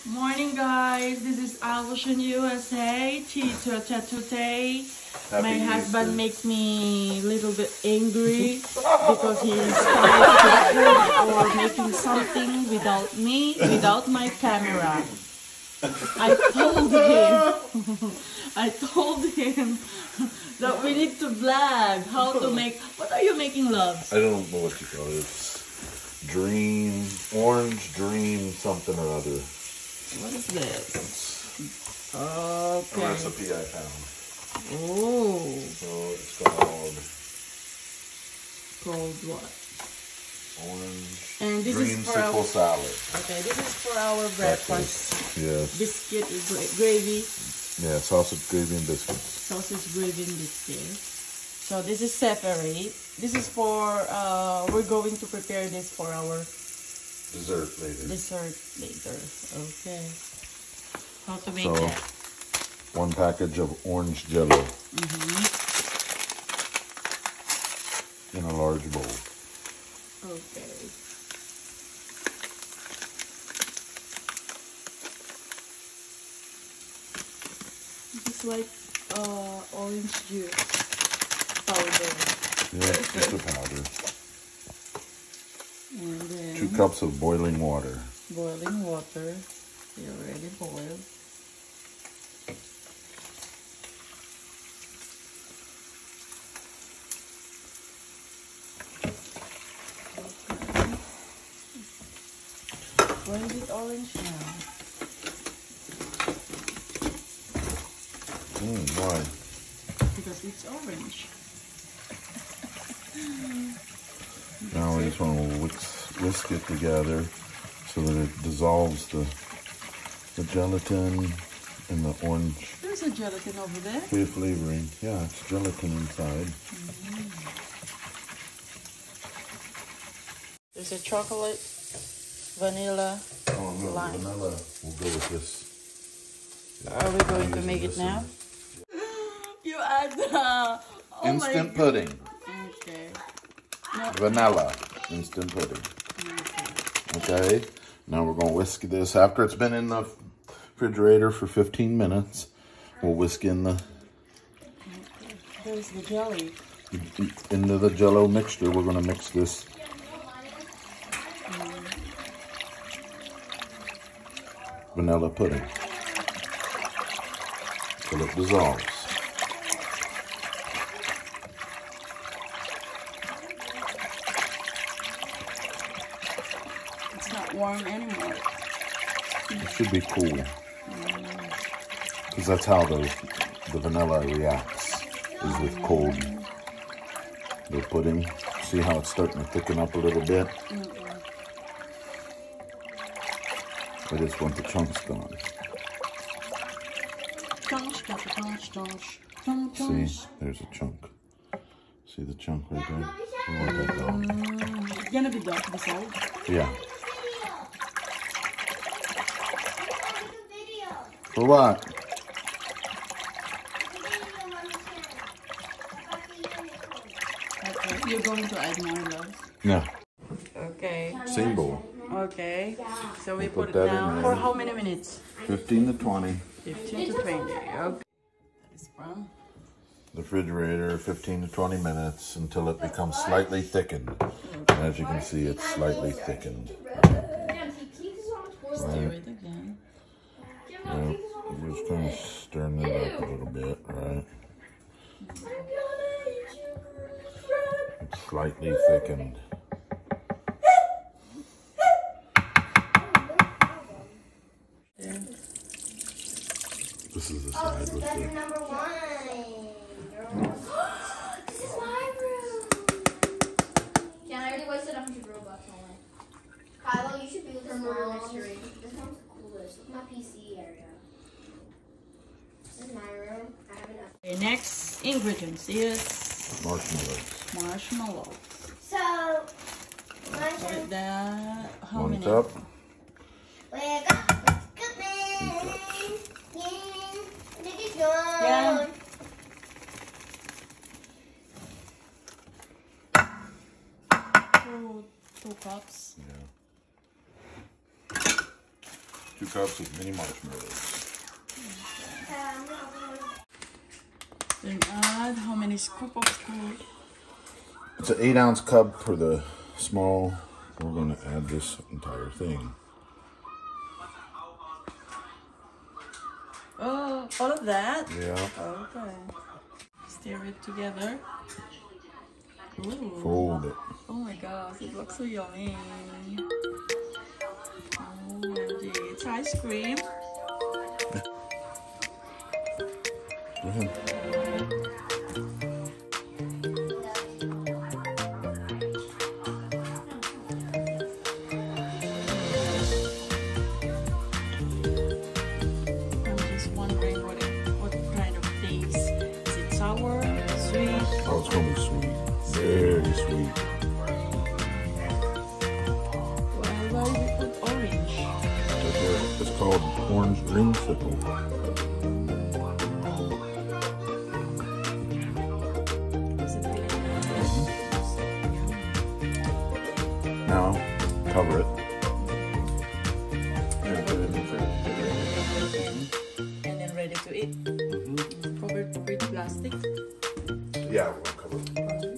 Morning, guys. This is Ocean USA. Today, my husband makes me a little bit angry because he started or making something without me, without my camera. I told him that we need to vlog how to make. What are you making, loves? I don't know what you call it. It's orange dream something or other. What is this? It's Okay. a recipe I found. Oh. So it's called what? Orange And this is for creamsicle salad. Okay, this is for our breakfast. Yes. Biscuit gravy. Yeah, sausage gravy and biscuits. Sausage gravy and biscuit. So this is separate. This is for we're going to prepare this for our Dessert later. Okay. How to make So, that? 1 package of orange jello in a large bowl. Okay. It's like orange juice powder. Yeah, it's just a powder. And then 2 cups of boiling water. boiling water. They already boiled. Why is it orange now? Why? Because it's orange. Now we just want to whisk it together so that it dissolves the gelatin in the orange. There's a gelatin over there. Flavoring. Yeah, it's gelatin inside. There's a chocolate, vanilla, Oh no, lime. vanilla will go with this. Are we going to make it now? You add Instant pudding. Okay. Vanilla. Instant pudding. Okay. Now we're going to whisk this. After it's been in the refrigerator for 15 minutes, we'll whisk in the... There's the jelly. Into the jello mixture. We're going to mix this vanilla pudding till it dissolves. It's not warm anymore. It should be cool, because that's how the vanilla reacts, is with cold. The pudding, see how it's starting to thicken up a little bit? I just want the chunks gone. See, there's a chunk. See the chunk right there? We want that gone. It's gonna be dark beside. Yeah. For what? Okay. You're going to add more, love? No. Okay. Same bowl. Okay. So we We'll put put it that in down there. for how many minutes? 15 to 20. 15 to 20. Okay. That is from The refrigerator, 15 to 20 minutes until it becomes slightly thickened. And as you can see, it's slightly thickened. stir it again. Yep. We're just kind of stirring it up a little bit, right? It's slightly thickened. This is the side with the... Number 1. This is my room. Yeah, I already wasted 100 Robux on it. Kylo, you should be with this one mystery. This one's the coolest. It's my PC area. This is my room. I have enough. The next ingredients is Marshmallows. marshmallow. So, Put that. How 1 many? cup. we got good man. Yeah. Yeah. Two cups. Yeah. 2 cups of mini marshmallows. Then add how many scoops of food? It's an 8-ounce cup for the small. We're going to add this entire thing. Oh, all of that? Yeah. Okay. Stir it together. Ooh. Fold it. Oh my gosh, it looks so yummy. OMG, it's ice cream. Go ahead. I'm just wondering what kind of taste. Is it sour, sweet? Oh, it's going to be sweet. Very sweet. Well, why did you put orange? It's called orange dreamsicle. Is it really good? Now, cover it. And then ready to eat. Covered with plastic. Yeah, we'll cover it.